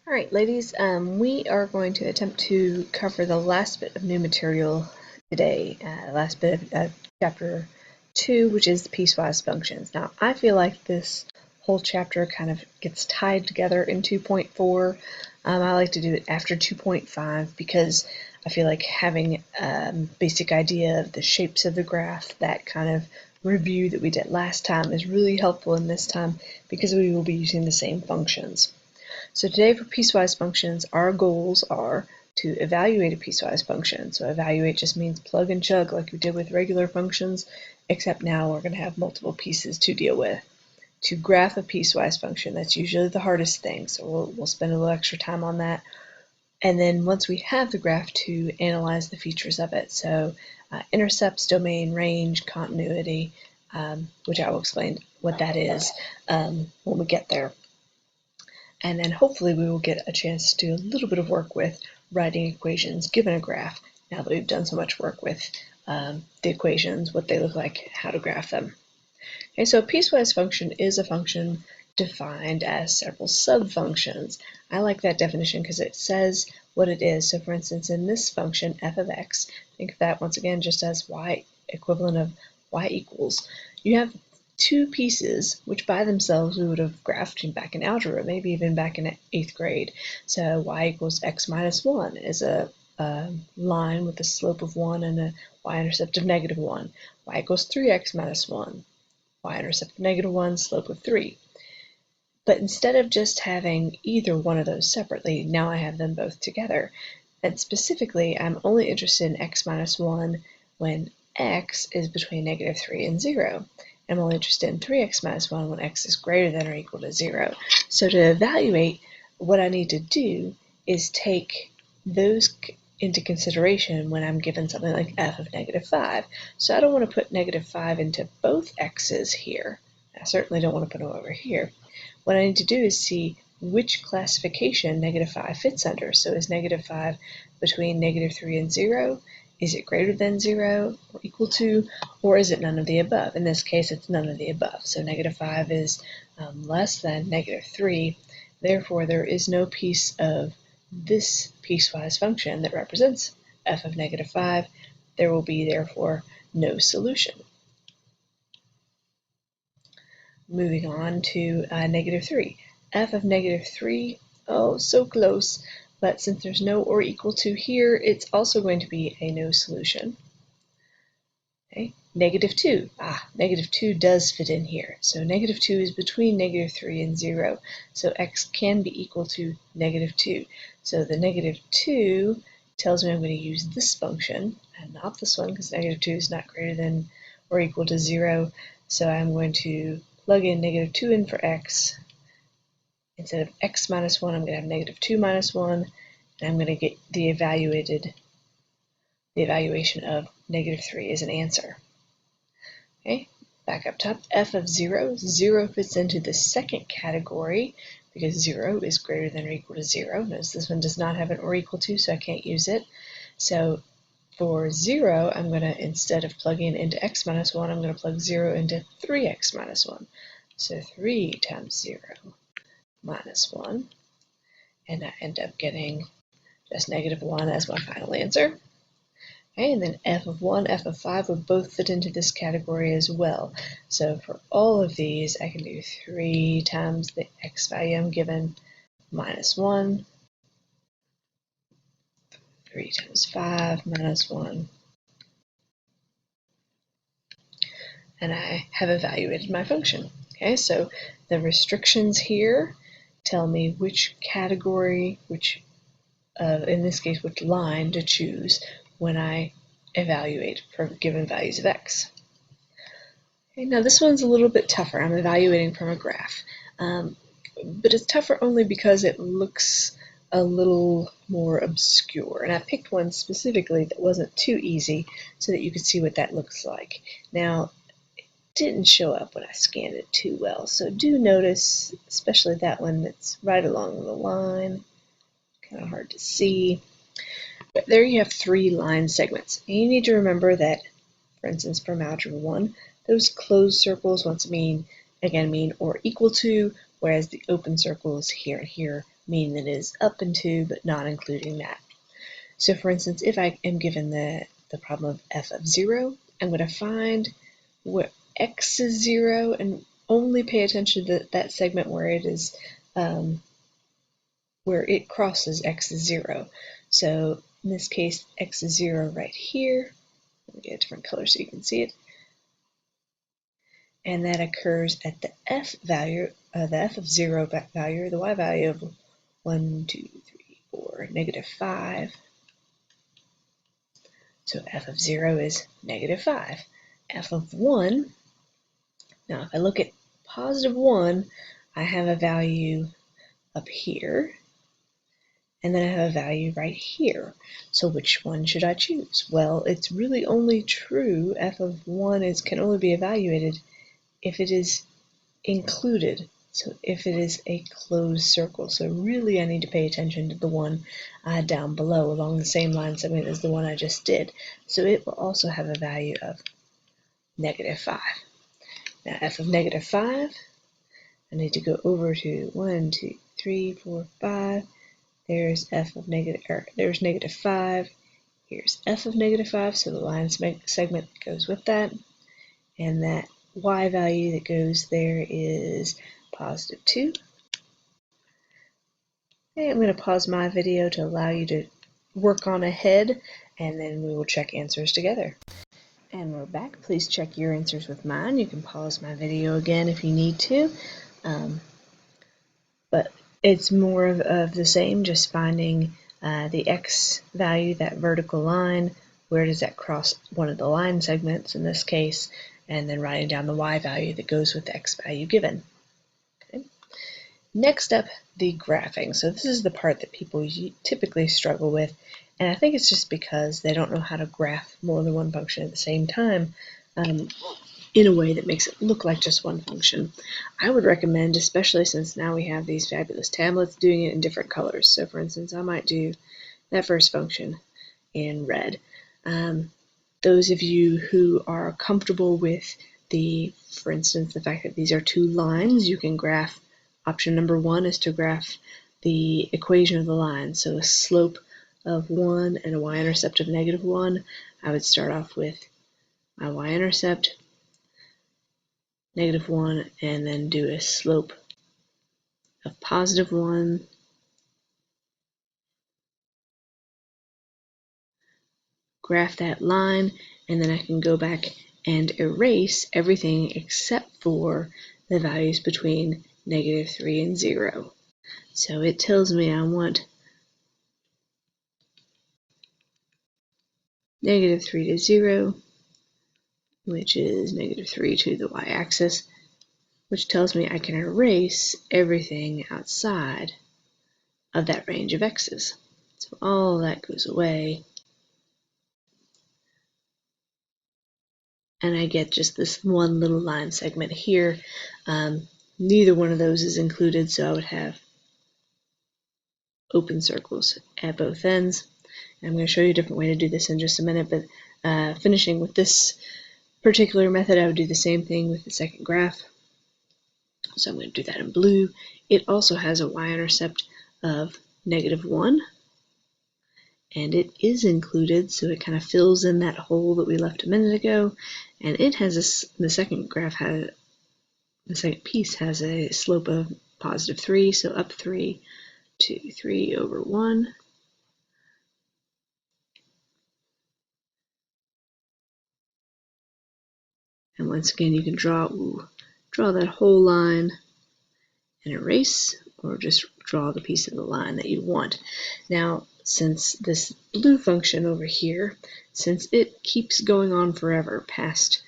All right, ladies, we are going to attempt to cover the last bit of new material today, last bit of chapter 2, which is the piecewise functions. Now, I feel like this whole chapter kind of gets tied together in 2.4. I like to do it after 2.5 because I feel like having a basic idea of the shapes of the graph, that kind of review that we did last time, is really helpful in this time because we will be using the same functions. So today for piecewise functions, our goals are to evaluate a piecewise function. So evaluate just means plug and chug like we did with regular functions, except now we're going to have multiple pieces to deal with. To graph a piecewise function, that's usually the hardest thing, so we'll spend a little extra time on that. And then once we have the graph, to analyze the features of it. So intercepts, domain, range, continuity, which I will explain what that is when we get there. And then hopefully we will get a chance to do a little bit of work with writing equations given a graph, now that we've done so much work with the equations, what they look like, how to graph them. Okay, so a piecewise function is a function defined as several subfunctions. I like that definition because it says what it is. So for instance, in this function, f of x, think of that once again just as y equivalent of y equals. You have two pieces, which by themselves we would have graphed back in algebra, maybe even back in 8th grade. So y equals x minus 1 is a line with a slope of 1 and a y-intercept of -1. Y equals 3x minus 1, y-intercept of -1, slope of 3. But instead of just having either one of those separately, now I have them both together. And specifically, I'm only interested in x minus 1 when x is between -3 and 0. I'm only interested in 3x minus 1 when x is greater than or equal to 0. So to evaluate, what I need to do is take those into consideration when I'm given something like f of -5. So I don't want to put -5 into both x's here. I certainly don't want to put them over here. What I need to do is see which classification -5 fits under. So is -5 between -3 and 0? Is it greater than 0 or equal to, or is it none of the above? In this case, it's none of the above. So -5 is less than -3. Therefore, there is no piece of this piecewise function that represents f of -5. There will be, therefore, no solution. Moving on to -3. f of -3, oh, so close. But since there's no or equal to here, it's also going to be a no solution. Okay, -2. -2 does fit in here. So -2 is between -3 and 0. So x can be equal to -2. So the -2 tells me I'm going to use this function and not this one because -2 is not greater than or equal to 0. So I'm going to plug in -2 in for x. Instead of x minus 1, I'm going to have -2 minus 1, and I'm going to get the evaluation of -3 as an answer. Okay, back up top, f of 0. 0 fits into the second category because 0 is greater than or equal to 0. Notice this one does not have an or equal to, so I can't use it. So for 0, I'm going to, instead of plugging into x minus 1, I'm going to plug 0 into 3x minus 1. So 3 times 0 minus 1, and I end up getting just -1 as my final answer. Okay, and then f of 1, f of 5 would both fit into this category as well. So for all of these, I can do 3 times the x value I'm given minus 1, 3 times 5 minus 1, and I have evaluated my function. Okay, so the restrictions here tell me which category, in this case, which line to choose when I evaluate for given values of x. Okay, now this one's a little bit tougher. I'm evaluating from a graph, but it's tougher only because it looks a little more obscure. And I picked one specifically that wasn't too easy so that you could see what that looks like. Now, it didn't show up when I scanned it too well, so do notice, especially that one that's right along the line. Kind of hard to see. But there you have 3 line segments. And you need to remember that, for instance, from Algebra 1, those closed circles once mean or equal to, whereas the open circles here and here meaning that it is up and to but not including that. So for instance, if I am given the problem of f of 0, I'm going to find where x is 0 and only pay attention to that segment where it is where it crosses x is 0. So in this case, x is 0 right here. Let me get a different color so you can see it. And that occurs at the f value, the f of 0 value, or the y value of 1, 2, 3, 4, -5. So f of 0 is -5. F of 1, now if I look at +1, I have a value up here, and then I have a value right here. So which one should I choose? Well, it's really only true f of 1 can only be evaluated if it is included. So if it is a closed circle. So really I need to pay attention to the one down below along the same line segment as the one I just did. So it will also have a value of -5. Now f of -5, I need to go over to 1, 2, 3, 4, 5. There's f of there's -5. Here's f of -5, so the line segment goes with that. And that y value that goes there is +2. Okay, I'm going to pause my video to allow you to work on ahead, and then we will check answers together. And we're back. Please check your answers with mine. You can pause my video again if you need to. But it's more of the same, just finding the x value, that vertical line, where does that cross one of the line segments in this case, and then writing down the y value that goes with the x value given. Okay. Next up, the graphing. So this is the part that people typically struggle with, and I think it's just because they don't know how to graph more than one function at the same time in a way that makes it look like just one function. I would recommend, especially since now we have these fabulous tablets, doing it in different colors. So for instance, I might do that first function in red. Those of you who are comfortable with for instance, the fact that these are two lines, you can graph. Option number 1 is to graph the equation of the line. So a slope of 1 and a y-intercept of -1. I would start off with my y-intercept, -1, and then do a slope of +1, graph that line, and then I can go back and erase everything except for the values between -3 and 0. So it tells me I want -3 to 0, which is -3 to the y-axis, which tells me I can erase everything outside of that range of x's. So all that goes away, and I get just this one little line segment here. Neither one of those is included, so I would have open circles at both ends. And I'm going to show you a different way to do this in just a minute, but finishing with this particular method, I would do the same thing with the second graph. So I'm going to do that in blue. It also has a y-intercept of -1, and it is included, so it kind of fills in that hole that we left a minute ago. And it has the second piece has a slope of +3, so up 3 to 3 over 1. And once again, you can draw that whole line and erase, or just draw the piece of the line that you want. Now, since this blue function over here, since it keeps going on forever past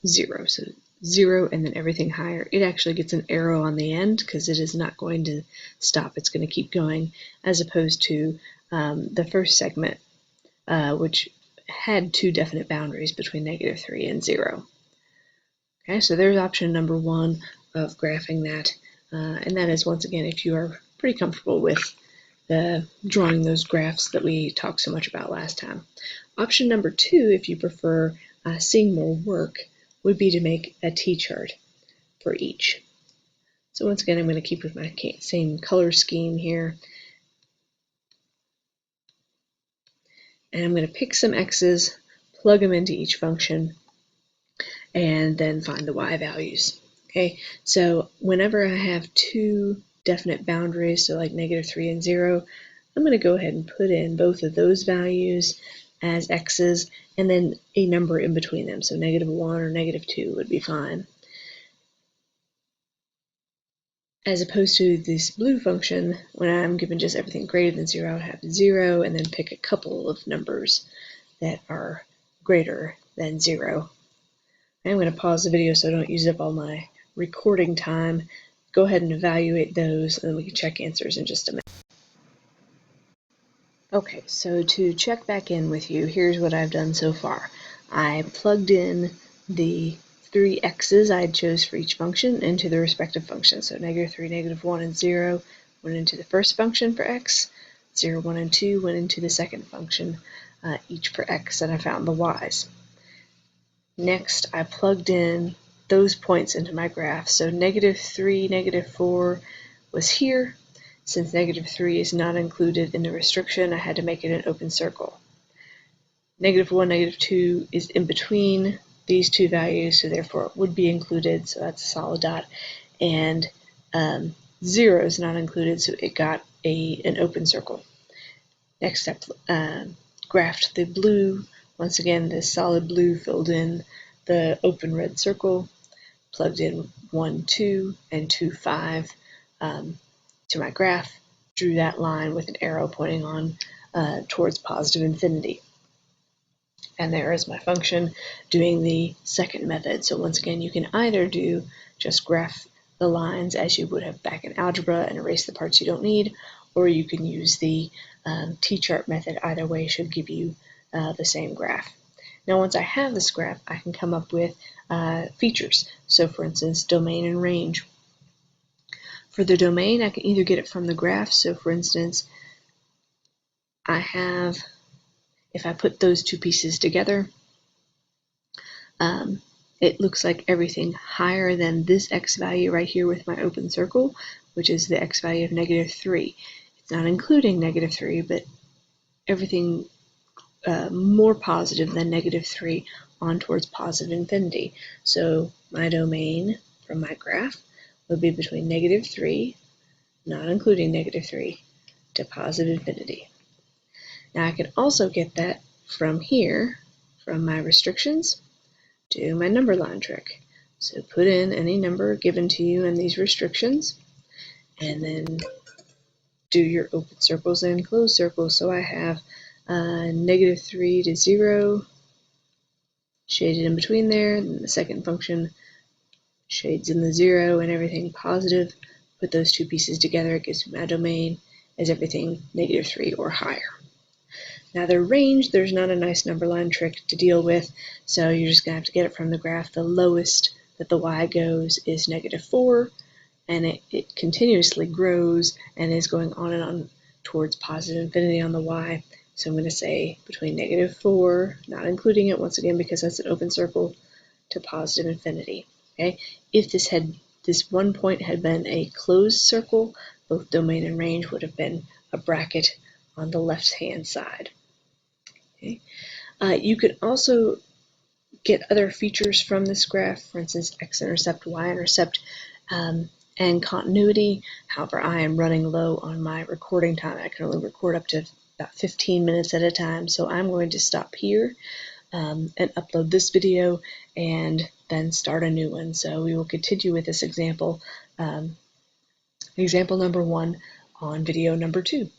0, so 0 and then everything higher, it actually gets an arrow on the end because it is not going to stop. It's going to keep going, as opposed to the first segment, which had two definite boundaries between -3 and 0. Okay, so there's option number 1 of graphing that, and that is, once again, if you are pretty comfortable with drawing those graphs that we talked so much about last time. Option number 2, if you prefer seeing more work, would be to make a t-chart for each. So once again, I'm going to keep with my same color scheme here. And I'm going to pick some x's, plug them into each function, and then find the y values. Okay, so whenever I have two definite boundaries, so like -3 and 0, I'm going to go ahead and put in both of those values as x's and then a number in between them. So -1 or -2 would be fine. As opposed to this blue function, when I'm given just everything greater than 0, I would have 0 and then pick a couple of numbers that are greater than 0. I'm going to pause the video so I don't use up all my recording time. Go ahead and evaluate those, and then we can check answers in just a minute. Okay, so to check back in with you, here's what I've done so far. I plugged in the 3 x's I chose for each function into the respective functions. So -3, -1, and 0 went into the first function for x, 0, 1, and 2 went into the second function, each for x, and I found the y's. Next, I plugged in those points into my graph. So -3, -4 was here. Since -3 is not included in the restriction, I had to make it an open circle. -1, -2 is in between these two values, so therefore it would be included, so that's a solid dot. And 0 is not included, so it got an open circle. Next step, graphed the blue. Once again, the solid blue filled in the open red circle, plugged in 1, 2, and 2, 5 to my graph, drew that line with an arrow pointing on towards positive infinity. And there is my function doing the second method. So once again, you can either do just graph the lines as you would have back in algebra and erase the parts you don't need, or you can use the T-chart method. Either way should give you the same graph. Now once I have this graph, I can come up with features. So for instance, domain and range. For the domain, I can either get it from the graph. So for instance, if I put those two pieces together, it looks like everything higher than this x value right here with my open circle, which is the x value of -3. It's not including -3, but everything more positive than -3 on towards positive infinity. So my domain from my graph would be between -3, not including -3, to positive infinity. Now I can also get that from here, from my restrictions, do my number line trick. So put in any number given to you in these restrictions, and then do your open circles and closed circles. So I have -3 to 0 shaded in between there, and the second function shades in the 0 and everything positive. Put those two pieces together, it gives me my domain as everything -3 or higher. Now the range, there's not a nice number line trick to deal with, so you're just going to have to get it from the graph. The lowest that the y goes is -4, and it continuously grows and is going on and on towards positive infinity on the y. So I'm going to say between -4, not including it once again because that's an open circle, to positive infinity. Okay, if this one point had been a closed circle, both domain and range would have been a bracket on the left-hand side. Okay. You could also get other features from this graph, for instance, x-intercept, y-intercept, and continuity. However, I am running low on my recording time. I can only record up to about 15 minutes at a time, so I'm going to stop here and upload this video and then start a new one. So we will continue with this example, example number 1 on video number 2.